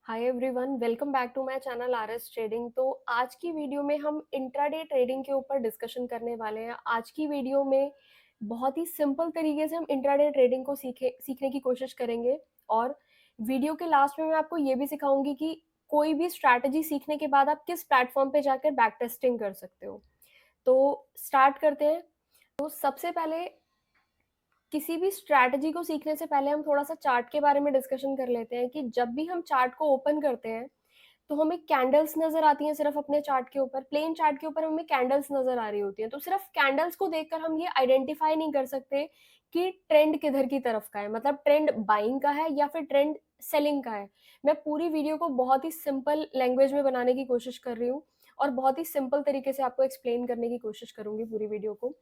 Hi everyone, welcome back to my channel RS trading. तो आज की वीडियो में हम इंट्राडे ट्रेडिंग के ऊपर डिस्कशन करने वाले हैं। आज की वीडियो में बहुत ही सिंपल तरीके से हम इंट्राडे ट्रेडिंग को सीखने की कोशिश करेंगे। और वीडियो के लास्ट में मैं आपको ये भी सिखाऊंगी कि कोई भी स्ट्रैटेजी सीखने के बाद आप किस प्लेटफॉर्म पे जाकर बैक टेस्टिंग कर सकते हो। तो स्टार्ट करते हैं। तो सबसे पहले किसी भी स्ट्रैटेजी को सीखने से पहले हम थोड़ा-सा चार्ट के बारे में डिस्कशन कर लेते हैं कि जब भी हम चार्ट को ओपन करते हैं, तो हमें कैंडल्स नज़र आती हैं सिर्फ़ अपने चार्ट के ऊपर, प्लेन चार्ट के ऊपर हमें कैंडल्स नज़र आ रही होती हैं। तो सिर्फ़ कैंडल्स को देखकर हम ये आइडेंटिफ़ाई नहीं कर सकते कि ट्रेंड किधर की तरफ का है, मतलब ट्रेंड बाइंग का है या फिर ट्रेंड सेलिंग का है। मैं पूरी वीडियो को बहुत ही सिंपल लैंग्वेज में बनाने की कोशिश कर रही हूँ और बहुत ही सिंपल तरीके से आपको एक्सप्लेन करने की कोशिश करूँगी पूरी वीडियो को।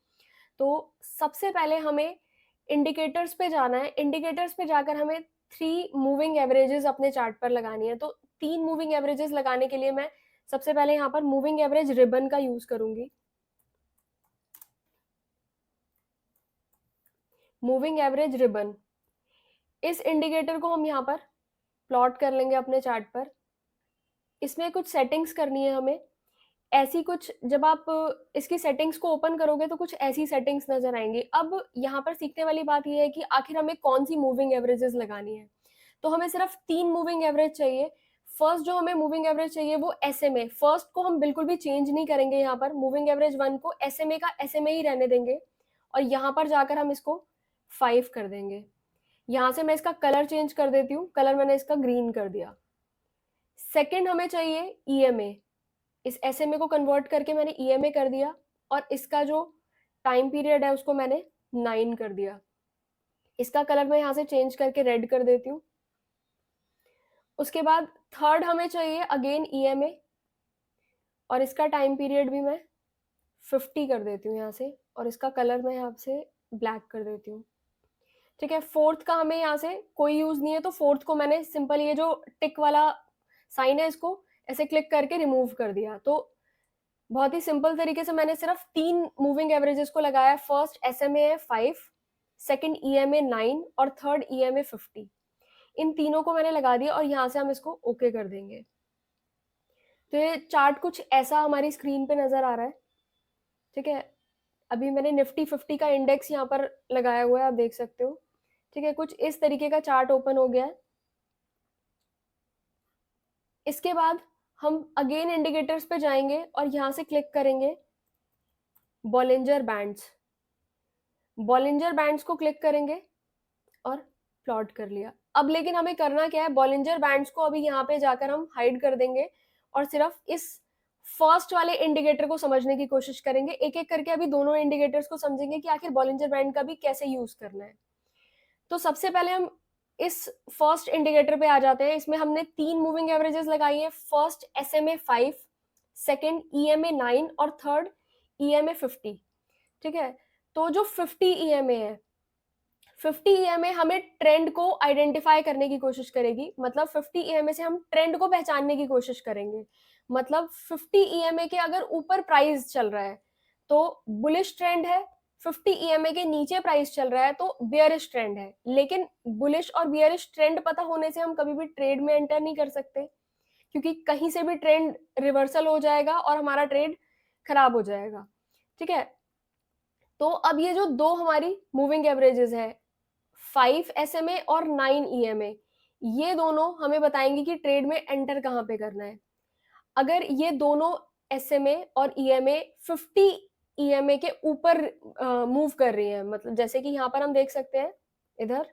तो सबसे पहले हमें इंडिकेटर्स पे जाना है। इंडिकेटर्स पे जाकर हमें 3 मूविंग एवरेजेस अपने चार्ट पर लगानी है। तो 3 मूविंग एवरेजेस लगाने के लिए मैं सबसे पहले यहाँ पर मूविंग एवरेज रिबन का यूज़ करूँगी। मूविंग एवरेज रिबन, इस इंडिकेटर को हम यहाँ पर प्लॉट कर लेंगे अपने चार्ट पर। इसमें कुछ सेटिंग्स करनी है हमें। ऐसी कुछ जब आप इसकी सेटिंग्स को ओपन करोगे तो कुछ ऐसी सेटिंग्स नज़र आएँगी। अब यहाँ पर सीखने वाली बात ये है कि आखिर हमें कौन-सी मूविंग एवरेजेस लगानी है। तो हमें सिर्फ 3 मूविंग एवरेज चाहिए। फर्स्ट जो हमें मूविंग एवरेज चाहिए वो एसएमए, फर्स्ट को हम बिल्कुल भी चेंज नहीं करेंगे यहाँ पर। मूविंग एवरेज 1 को एसएमए का एसएमए ही रहने देंगे और यहाँ पर जाकर हम इसको 5 कर देंगे। यहाँ से मैं इसका कलर चेंज कर देती हूँ, कलर मैंने इसका ग्रीन कर दिया। सेकंड हमें चाहिए ईएमए, इस एसएमए को कन्वर्ट करके मैंने ईएमए कर दिया और इसका जो टाइम पीरियड है उसको मैंने 9 कर दिया। इसका कलर मैं यहाँ से चेंज करके रेड कर देती हूँ। उसके बाद थर्ड हमें चाहिए अगेन ईएमए और इसका टाइम पीरियड भी मैं 50 कर देती हूँ यहाँ से और इसका कलर मैं यहाँ से ब्लैक कर देती हूँ। ठीक है, फोर्थ का हमें यहाँ से कोई यूज नहीं है तो फोर्थ को मैंने सिंपल ये जो टिक वाला साइन है इसको ऐसे क्लिक करके रिमूव कर दिया। तो बहुत ही सिंपल तरीके से मैंने सिर्फ 3 मूविंग एवरेजेस को लगाया। फर्स्ट एसएमए है 5, सेकंड ईएमए 9 और थर्ड ईएमए 50। इन तीनों को मैंने लगा दिया और यहाँ से हम इसको ओके कर देंगे। तो ये चार्ट कुछ ऐसा हमारी स्क्रीन पे नज़र आ रहा है। ठीक है, अभी मैंने निफ्टी 50 का इंडेक्स यहाँ पर लगाया हुआ है, आप देख सकते हो। ठीक है, कुछ इस तरीके का चार्ट ओपन हो गया है। इसके बाद हम अगेन इंडिकेटर्स पे जाएंगे और यहाँ से क्लिक करेंगे बॉलिंजर बैंड्स। बॉलिंजर बैंड्स को क्लिक करेंगे और प्लॉट कर लिया। अब लेकिन हमें करना क्या है, बॉलिंजर बैंड्स को अभी यहाँ पे जाकर हम हाइड कर देंगे और सिर्फ इस फर्स्ट वाले इंडिकेटर को समझने की कोशिश करेंगे। एक एक करके अभी दोनों इंडिकेटर्स को समझेंगे कि आखिर बॉलिंजर बैंड का भी कैसे यूज करना है। तो सबसे पहले हम इस फर्स्ट इंडिकेटर पे आ जाते हैं। इसमें हमने 3 मूविंग एवरेजेस लगाई है। फर्स्ट एसएमए 5, सेकंड ईएमए 9 और थर्ड ईएमए 50। ठीक है, तो जो 50 ईएमए है, 50 ईएमए हमें ट्रेंड को आइडेंटिफाई करने की कोशिश करेगी। मतलब 50 ईएमए से हम ट्रेंड को पहचानने की कोशिश करेंगे। मतलब 50 ईएमए के अगर ऊपर प्राइस चल रहा है तो बुलिश ट्रेंड है, 50 ईएमए के नीचे प्राइस चल रहा है तो बियरिश ट्रेंड है। लेकिन बुलिश और बियरिश ट्रेंड पता होने से हम कभी भी ट्रेड में एंटर नहीं कर सकते, क्योंकि कहीं से भी ट्रेंड रिवर्सल हो जाएगा और हमारा ट्रेड खराब हो जाएगा। ठीक है, तो अब ये जो दो हमारी मूविंग एवरेजेस है, 5 एसएमए और 9 ईएमए, ये दोनों हमें बताएंगे कि ट्रेड में एंटर कहाँ पे करना है। अगर ये दोनों एसएमए और ईएमए 50 ईएमए के ऊपर मूव कर रही है, मतलब जैसे कि यहाँ पर हम देख सकते हैं, इधर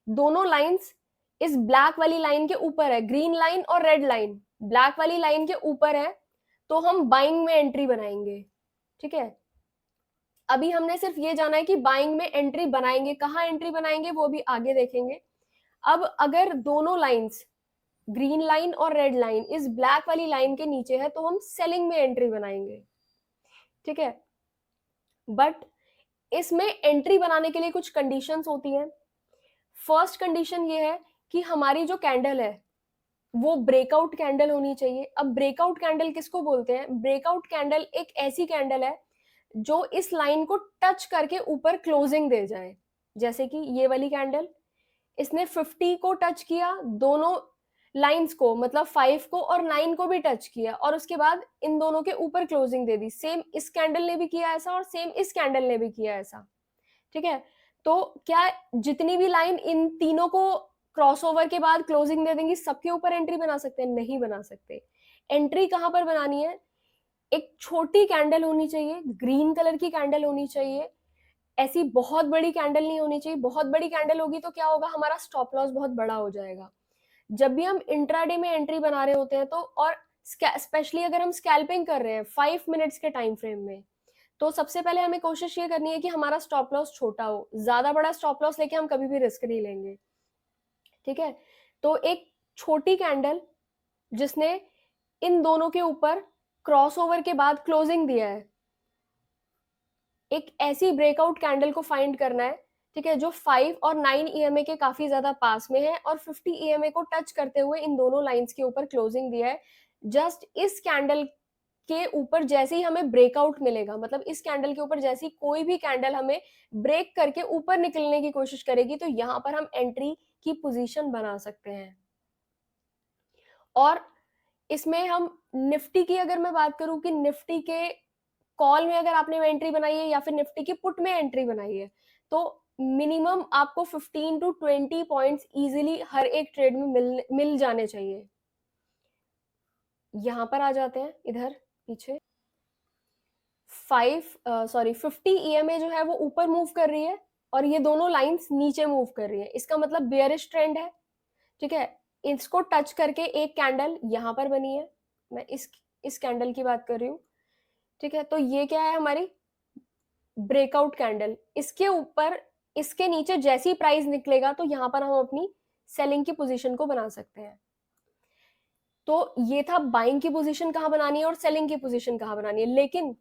दोनों लाइंस इस ब्लैक वाली लाइन के ऊपर है, ग्रीन लाइन और रेड लाइन ब्लैक वाली लाइन के ऊपर है, तो हम बाइंग में एंट्री बनाएंगे। ठीक है, अभी हमने सिर्फ ये जाना है कि बाइंग में एंट्री बनाएंगे, कहाँ एंट्री बनाएंगे वो भी आगे देखेंगे। अब अगर दोनों लाइंस ग्रीन लाइन और रेड लाइन इस ब्लैक वाली लाइन के नीचे है तो हम सेलिंग में एंट्री बनाएंगे। ठीक है, बट इसमें एंट्री बनाने के लिए कुछ कंडीशंस होती हैं। फर्स्ट कंडीशन ये है कि हमारी जो कैंडल है वो ब्रेकआउट कैंडल होनी चाहिए। अब ब्रेकआउट कैंडल किसको बोलते हैं? ब्रेकआउट कैंडल एक ऐसी कैंडल है जो इस लाइन को टच करके ऊपर क्लोजिंग दे जाए। जैसे कि ये वाली कैंडल, इसने 50 को टच किया, दोनों लाइंस को, मतलब 5 को और 9 को भी टच किया और उसके बाद इन दोनों के ऊपर क्लोजिंग दे दी। सेम इस कैंडल ने भी किया ऐसा और सेम इस कैंडल ने भी किया ऐसा, ठीक है। तो क्या जितनी भी लाइन इन तीनों को क्रॉसओवर के बाद क्लोजिंग दे देंगी सबके ऊपर एंट्री बना सकते हैं? नहीं बना सकते। एंट्री कहां पर बनानी है? एक छोटी कैंडल होनी चाहिए, ग्रीन कलर की कैंडल होनी चाहिए, ऐसी बहुत बड़ी कैंडल नहीं होनी चाहिए। बहुत बड़ी कैंडल होगी तो क्या होगा, हमारा स्टॉप लॉस बहुत बड़ा हो जाएगा। जब भी हम इंट्राडे में एंट्री बना रहे होते हैं तो, और स्पेशली अगर हम स्कैल्पिंग कर रहे हैं 5 मिनट्स के टाइम फ्रेम में, तो सबसे पहले हमें कोशिश ये करनी है कि हमारा स्टॉप लॉस छोटा हो। ज्यादा बड़ा स्टॉप लॉस लेके हम कभी भी रिस्क नहीं लेंगे, ठीक है। तो एक छोटी कैंडल जिसने इन दोनों के ऊपर क्रॉसओवर के बाद क्लोजिंग दिया है, एक ऐसी ब्रेकआउट कैंडल को फाइंड करना है, ठीक है, जो 5 और 9 ईएमए के काफी ज्यादा पास में है और 50 ईएमए को टच करते हुए इन दोनों लाइंस के ऊपर क्लोजिंग दिया है। जस्ट इस कैंडल के ऊपर जैसे ही हमें ब्रेकआउट मिलेगा, मतलब इस कैंडल के ऊपर जैसी कोई भी कैंडल हमें ब्रेक करके ऊपर निकलने की कोशिश करेगी, तो यहां पर हम एंट्री की पोजीशन बना सकते हैं। और इसमें हम निफ्टी की अगर मैं बात करूं कि निफ्टी के कॉल में अगर आपने एंट्री बनाई है या फिर निफ्टी की पुट में एंट्री बनाई है, तो मिनिमम आपको 15 टू 20 पॉइंट्स इजीली हर एक ट्रेड में मिल जाने चाहिए। यहां पर आ जाते हैं इधर पीछे, 50 ईएमए जो है वो ऊपर मूव कर रही है और ये दोनों लाइंस नीचे मूव कर रही है, इसका मतलब बेयरिश ट्रेंड है, ठीक है। इसको टच करके एक कैंडल यहां पर बनी है, मैं इस कैंडल की बात कर रही हूँ, ठीक है। तो ये क्या है, हमारी ब्रेकआउट कैंडल। इसके ऊपर, इसके नीचे जैसी प्राइस निकलेगा तो यहां पर हम अपनी सेलिंग की पोजीशन को बना सकते हैं। तो ये था बाइंग की पोजीशन कहां बनानी है और सेलिंग की पोजीशन कहां बनानी है। लेकिन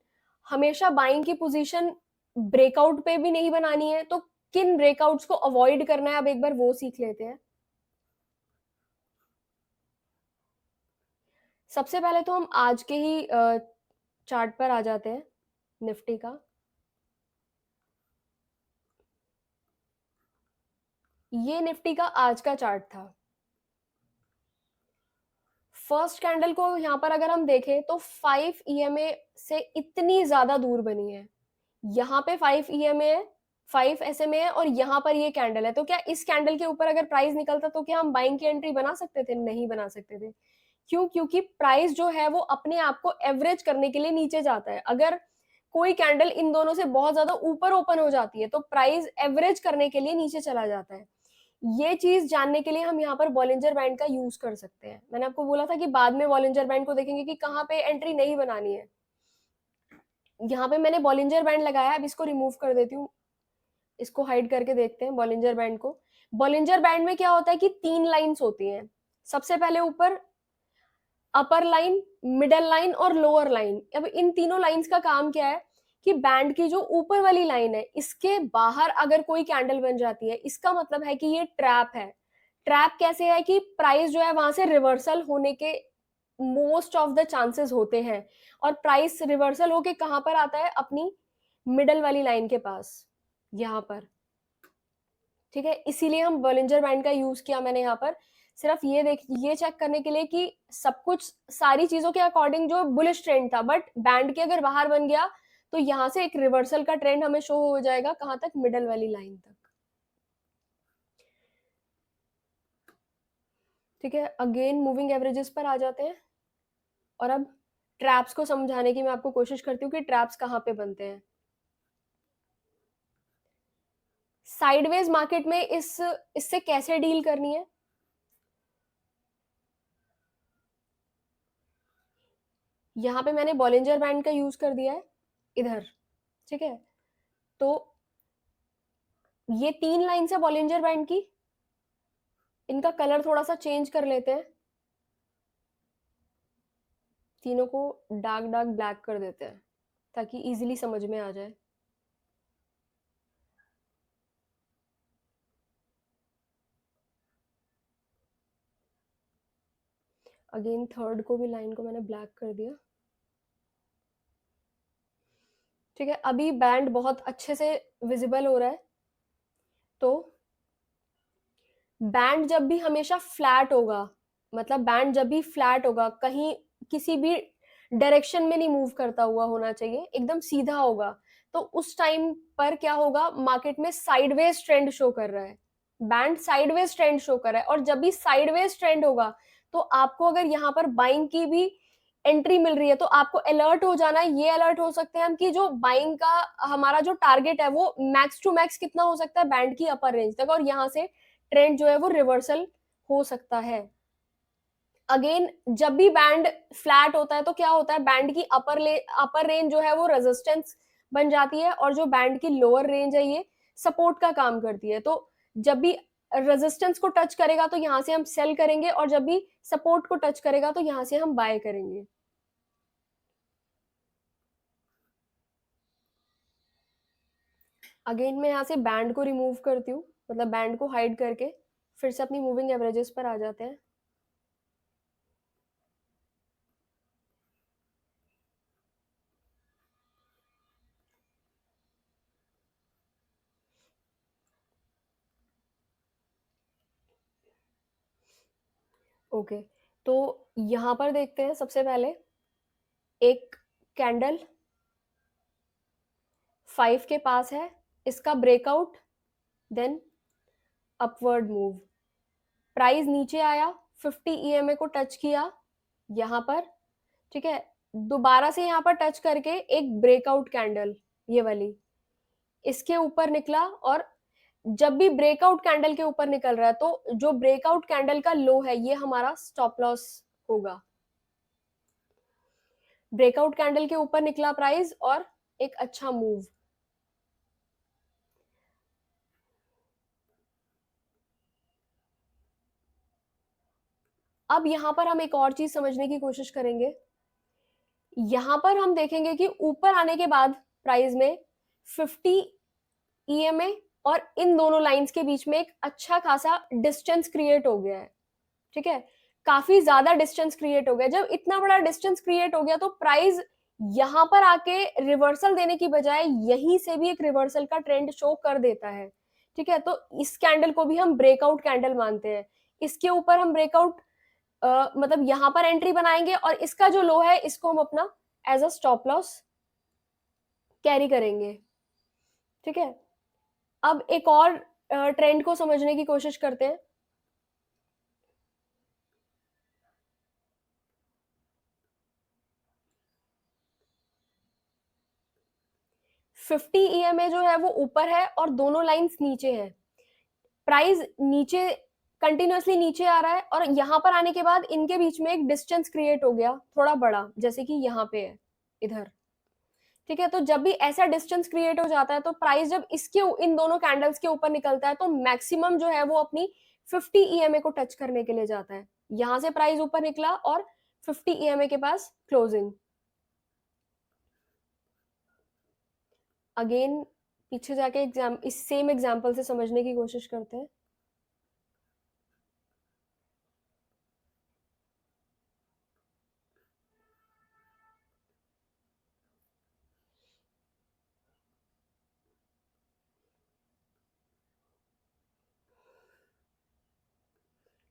हमेशा बाइंग की पोजीशन ब्रेकआउट पे भी नहीं बनानी है, तो किन ब्रेकआउट्स को अवॉइड करना है अब एक बार वो सीख लेते हैं। सबसे पहले तो हम आज के ही चार्ट पर आ जाते हैं निफ्टी का। ये निफ्टी का आज का चार्ट था। फर्स्ट कैंडल को यहां पर अगर हम देखें तो 5 ईएमए से इतनी ज्यादा दूर बनी है। यहाँ पे 5 ईएमए है, 5 एसएमए है और यहाँ पर ये कैंडल है। तो क्या इस कैंडल के ऊपर अगर प्राइस निकलता तो क्या हम बाइंग की एंट्री बना सकते थे? नहीं बना सकते थे। क्यों? क्योंकि प्राइस जो है वो अपने आप को एवरेज करने के लिए नीचे जाता है। अगर कोई कैंडल इन दोनों से बहुत ज्यादा ऊपर ओपन हो जाती है तो प्राइस एवरेज करने के लिए नीचे चला जाता है। ये चीज जानने के लिए हम यहाँ पर बॉलिंजर बैंड का यूज कर सकते हैं। मैंने आपको बोला था कि बाद में बॉलिंजर बैंड को देखेंगे कि कहाँ पे एंट्री नहीं बनानी है। यहाँ पे मैंने बॉलिंजर बैंड लगाया, अब इसको रिमूव कर देती हूँ, इसको हाइड करके देखते हैं बॉलिंजर बैंड को। बॉलिंजर बैंड में क्या होता है कि 3 लाइंस होती हैं। सबसे पहले ऊपर अपर लाइन, मिडल लाइन और लोअर लाइन। अब इन तीनों लाइंस का काम क्या है कि बैंड की जो ऊपर वाली लाइन है इसके बाहर अगर कोई कैंडल बन जाती है, इसका मतलब है कि ये ट्रैप है। ट्रैप कैसे है कि प्राइस जो है वहां से रिवर्सल होने के मोस्ट ऑफ द चांसेस होते हैं, और प्राइस रिवर्सल होके कहां पर आता है? अपनी मिडल वाली लाइन के पास, यहां पर, ठीक है। इसीलिए हम बॉलिंजर बैंड का यूज किया मैंने यहाँ पर, सिर्फ ये चेक करने के लिए कि सब कुछ सारी चीजों के अकॉर्डिंग जो बुलिश ट्रेंड था, बट बैंड के अगर बाहर बन गया तो यहाँ से एक रिवर्सल का ट्रेंड हमें शो हो जाएगा। कहां तक? मिडल वाली लाइन तक, ठीक है। अगेन मूविंग एवरेजेस पर आ जाते हैं और अब ट्रैप्स को समझाने की मैं आपको कोशिश करती हूँ कि ट्रैप्स कहाँ पे बनते हैं। साइडवेज मार्केट में इससे कैसे डील करनी है? यहाँ पे मैंने बॉलिंजर बैंड का यूज कर दिया है इधर, ठीक है। तो ये 3 लाइन्स है बॉलिंजर बैंड की, इनका कलर थोड़ा सा चेंज कर लेते हैं, तीनों को डार्क डार्क ब्लैक कर देते हैं ताकि इजीली समझ में आ जाए। अगेन थर्ड को भी लाइन को मैंने ब्लैक कर दिया, ठीक है। अभी बैंड बहुत अच्छे से विजिबल हो रहा है। तो बैंड जब भी हमेशा फ्लैट होगा, मतलब बैंड जब भी फ्लैट होगा, कहीं किसी भी डायरेक्शन में नहीं मूव करता हुआ होना चाहिए, एकदम सीधा होगा, तो उस टाइम पर क्या होगा, मार्केट में साइडवेज ट्रेंड शो कर रहा है, बैंड साइडवेज ट्रेंड शो कर रहा है, और जब भी साइडवेज ट्रेंड होगा तो आपको अगर यहाँ पर बाइंग की भी एंट्री मिल रही है तो आपको अलर्ट हो जाना है। ये अलर्ट हो सकते हैं हम कि जो बाइंग का हमारा जो टारगेट है वो मैक्स टू मैक्स कितना हो सकता है, बैंड की अपर रेंज तक, और यहाँ से ट्रेंड जो है वो रिवर्सल हो सकता है। अगेन जब भी बैंड फ्लैट होता है तो क्या होता है, बैंड की अपर रेंज जो है वो रेजिस्टेंस बन जाती है, और जो बैंड की लोअर रेंज है ये सपोर्ट का काम करती है। तो जब भी रेजिस्टेंस को टच करेगा तो यहां से हम सेल करेंगे, और जब भी सपोर्ट को टच करेगा तो यहां से हम बाय करेंगे। अगेन मैं यहाँ से बैंड को रिमूव करती हूँ, मतलब बैंड को हाइड करके फिर से अपनी मूविंग एवरेजेस पर आ जाते हैं। ओके, तो यहाँ पर देखते हैं सबसे पहले एक कैंडल 5 के पास है, इसका breakout, then upward move, price नीचे आया, 50 ईएमए को टच किया यहाँ पर, ठीक है, दोबारा से यहाँ पर टच करके एक ब्रेकआउट कैंडल, ये वाली इसके ऊपर निकला, और जब भी ब्रेकआउट कैंडल के ऊपर निकल रहा है तो जो ब्रेकआउट कैंडल का लो है ये हमारा स्टॉप लॉस होगा। ब्रेकआउट कैंडल के ऊपर निकला प्राइस और एक अच्छा मूव। अब यहां पर हम एक और चीज समझने की कोशिश करेंगे, यहां पर हम देखेंगे कि ऊपर आने के बाद प्राइस में 50 ईएमए और इन दोनों लाइंस के बीच में एक अच्छा खासा डिस्टेंस क्रिएट हो गया है, ठीक है, काफी ज्यादा डिस्टेंस क्रिएट हो गया। जब इतना बड़ा डिस्टेंस क्रिएट हो गया तो प्राइस यहां पर आके रिवर्सल देने की बजाय यहीं से भी एक रिवर्सल का ट्रेंड शो कर देता है, ठीक है, तो इस कैंडल को भी हम ब्रेकआउट कैंडल मानते हैं। इसके ऊपर हम ब्रेकआउट मतलब यहां पर एंट्री बनाएंगे, और इसका जो लो है इसको हम अपना as a stop loss carry करेंगे, ठीक है। अब एक और ट्रेंड को समझने की कोशिश करते हैं। 50 ईएमए जो है वो ऊपर है और दोनों लाइंस नीचे है, प्राइस नीचे कंटिन्यूअसली नीचे आ रहा है, और यहां पर आने के बाद इनके बीच में एक डिस्टेंस क्रिएट हो गया थोड़ा बड़ा, जैसे कि यहाँ पे है इधर, ठीक है, तो जब भी ऐसा डिस्टेंस क्रिएट हो जाता है तो प्राइस जब इसके इन दोनों कैंडल्स के ऊपर निकलता है तो मैक्सिमम जो है वो अपनी 50 ईएमए को टच करने के लिए जाता है। यहां से प्राइस ऊपर निकला और 50 ईएमए के पास क्लोजिंग। अगेन पीछे जाके इस सेम एग्जाम्पल से समझने की कोशिश करते हैं।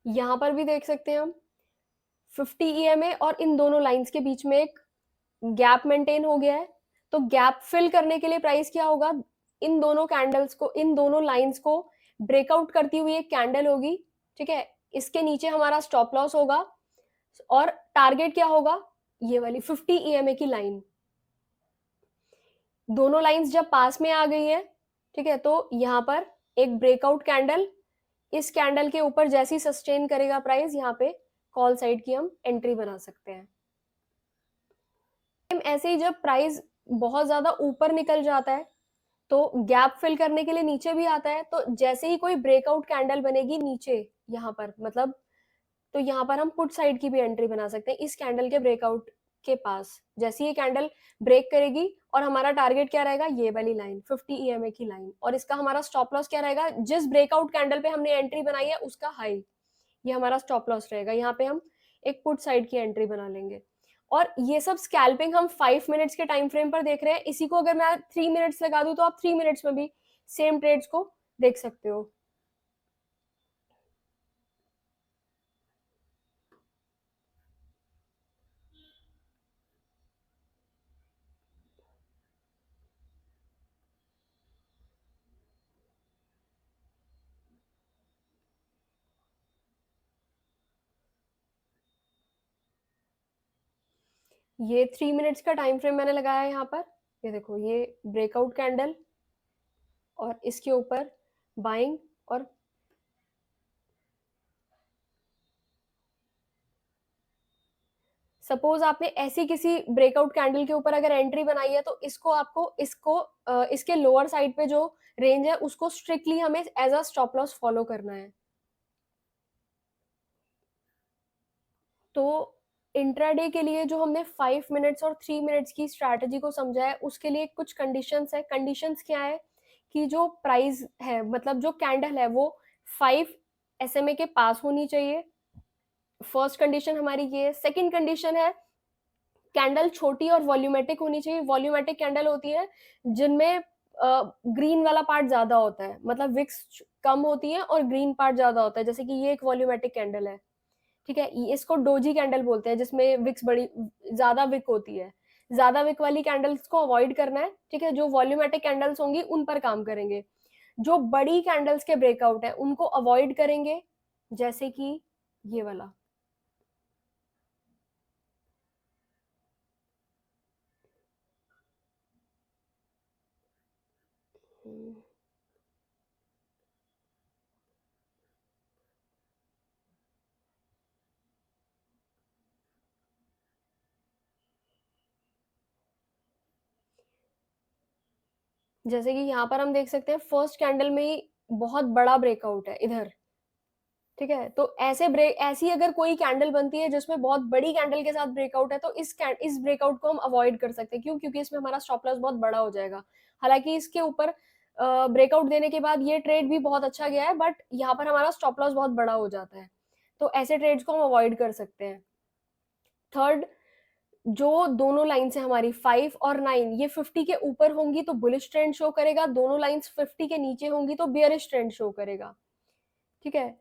यहां पर भी देख सकते हैं हम 50 ईएमए और इन दोनों लाइंस के बीच में एक गैप मेंटेन हो गया है, तो गैप फिल करने के लिए प्राइस क्या होगा, इन दोनों कैंडल्स को, इन दोनों लाइंस को ब्रेकआउट करती हुई एक कैंडल होगी, ठीक है, इसके नीचे हमारा स्टॉप लॉस होगा, और टारगेट क्या होगा, ये वाली 50 ईएमए की लाइन। दोनों लाइंस जब पास में आ गई है, ठीक है, तो यहां पर एक ब्रेकआउट कैंडल, इस कैंडल के ऊपर जैसी सस्टेन करेगा प्राइस, यहाँ पे कॉल साइड की हम एंट्री बना सकते हैं। ऐसे ही जब प्राइस बहुत ज्यादा ऊपर निकल जाता है तो गैप फिल करने के लिए नीचे भी आता है, तो जैसे ही कोई ब्रेकआउट कैंडल बनेगी नीचे यहाँ पर, मतलब तो यहाँ पर हम पुट साइड की भी एंट्री बना सकते हैं इस कैंडल के ब्रेकआउट के पास। जैसे ये कैंडल ब्रेक करेगी और हमारा टारगेट क्या रहेगा, ये वाली लाइन 50 ईएमए की लाइन, और इसका हमारा स्टॉप लॉस क्या रहेगा, जिस ब्रेकआउट कैंडल पे हमने एंट्री बनाई है उसका हाई, ये हमारा स्टॉप लॉस रहेगा। यहाँ पे हम एक पुट साइड की एंट्री बना लेंगे। और ये सब स्कैल्पिंग हम 5 मिनट्स के टाइम फ्रेम पर देख रहे हैं, इसी को अगर मैं 3 मिनट्स लगा दूं तो आप 3 मिनट्स में भी सेम ट्रेड्स को देख सकते हो। ये 3 मिनट्स का टाइम फ्रेम मैंने लगाया है यहाँ पर। ये देखो, ये ब्रेकआउट कैंडल और इसके ऊपर बाइंग। और सपोज आपने ऐसी किसी ब्रेकआउट कैंडल के ऊपर अगर एंट्री बनाई है, तो इसके लोअर साइड पे जो रेंज है उसको स्ट्रिक्टली हमें as a stop loss follow करना है। तो इंट्राडे के लिए जो हमने 5 मिनट्स और 3 मिनट्स की स्ट्रैटेजी को समझा है, उसके लिए कुछ कंडीशंस है। कंडीशंस क्या है कि जो प्राइस है, मतलब जो कैंडल है, वो 5 SMA के पास होनी चाहिए। फर्स्ट कंडीशन हमारी ये है। सेकंड कंडीशन है, कैंडल छोटी और वॉल्यूमेटिक होनी चाहिए। वॉल्यूमेटिक कैंडल होती है जिनमें ग्रीन वाला पार्ट ज्यादा होता है, मतलब विक्स कम होती है और ग्रीन पार्ट ज्यादा होता है। जैसे कि ये एक वॉल्यूमेटिक कैंडल है, ठीक है। इसको डोजी कैंडल बोलते हैं, जिसमें विक्स बड़ी ज्यादा विक होती है। ज्यादा विक वाली कैंडल्स को अवॉइड करना है, ठीक है। जो वॉल्यूमेटिक कैंडल्स होंगी उन पर काम करेंगे। जो बड़ी कैंडल्स के ब्रेकआउट है उनको अवॉइड करेंगे, जैसे कि ये वाला। जैसे कि यहाँ पर हम देख सकते हैं, फर्स्ट कैंडल में ही बहुत बड़ा ब्रेकआउट है इधर, ठीक है। तो ऐसी अगर कोई कैंडल बनती है जिसमें बहुत बड़ी कैंडल के साथ ब्रेकआउट है, तो इस ब्रेकआउट को हम अवॉइड कर सकते हैं। क्यों? क्योंकि इसमें हमारा स्टॉप लॉस बहुत बड़ा हो जाएगा। हालांकि इसके ऊपर ब्रेकआउट देने के बाद ये ट्रेड भी बहुत अच्छा गया है, बट यहाँ पर हमारा स्टॉप लॉस बहुत बड़ा हो जाता है। तो ऐसे ट्रेड्स को हम अवॉइड कर सकते हैं। थर्ड, जो दोनों लाइन्स है हमारी 5 और 9, ये 50 के ऊपर होंगी तो बुलिश ट्रेंड शो करेगा। दोनों लाइन्स 50 के नीचे होंगी तो बियरिश ट्रेंड शो करेगा, ठीक है।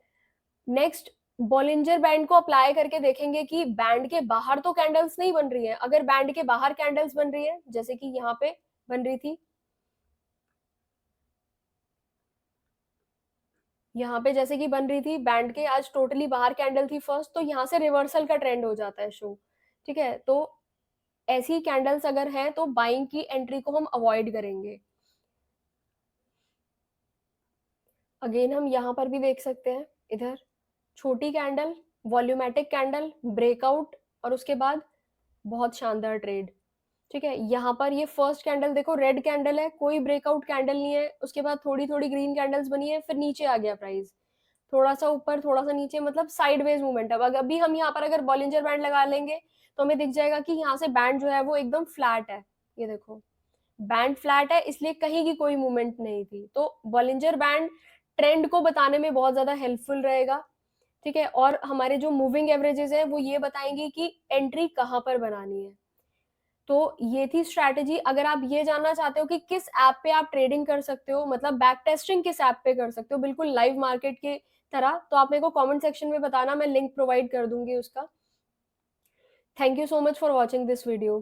नेक्स्ट, बॉलिंजर बैंड को अप्लाई करके देखेंगे कि बैंड के बाहर तो कैंडल्स नहीं बन रही है। अगर बैंड के बाहर कैंडल्स बन रही है, जैसे कि यहाँ पे बन रही थी, यहाँ पे जैसे कि बन रही थी, बैंड के आज टोटली बाहर कैंडल थी फर्स्ट, तो यहाँ से रिवर्सल का ट्रेंड हो जाता है शो, ठीक है। तो ऐसी कैंडल्स अगर हैं तो बाइंग की एंट्री को हम अवॉइड करेंगे। अगेन हम यहाँ पर भी देख सकते हैं, इधर छोटी कैंडल, वॉल्यूमेटिक कैंडल, ब्रेकआउट, और उसके बाद बहुत शानदार ट्रेड, ठीक है। यहाँ पर ये फर्स्ट कैंडल देखो, रेड कैंडल है, कोई ब्रेकआउट कैंडल नहीं है। उसके बाद थोड़ी थोड़ी ग्रीन कैंडल्स बनी है, फिर नीचे आ गया प्राइस, थोड़ा सा ऊपर थोड़ा सा नीचे, मतलब साइडवेज मूवमेंट। अब अभी हम यहाँ पर अगर बॉलिंजर बैंड लगा लेंगे तो हमें दिख जाएगा कि यहाँ से बैंड जो है वो एकदम फ्लैट है। ये देखो, बैंड फ्लैट है, इसलिए कहीं की कोई मूवमेंट नहीं थी। तो बॉलिंजर बैंड ट्रेंड को बताने में बहुत ज्यादा हेल्पफुल रहेगा, ठीक है। और हमारे जो मूविंग एवरेजेस हैं वो ये बताएंगे कि एंट्री कहाँ पर बनानी है। तो ये थी स्ट्रैटेजी। अगर आप ये जानना चाहते हो कि किस ऐप पे आप ट्रेडिंग कर सकते हो, मतलब बैक टेस्टिंग किस ऐप पे कर सकते हो बिल्कुल लाइव मार्केट की तरह, तो आप मेरे को कमेंट सेक्शन में बताना, मैं लिंक प्रोवाइड कर दूंगी उसका। Thank you so much for watching this video.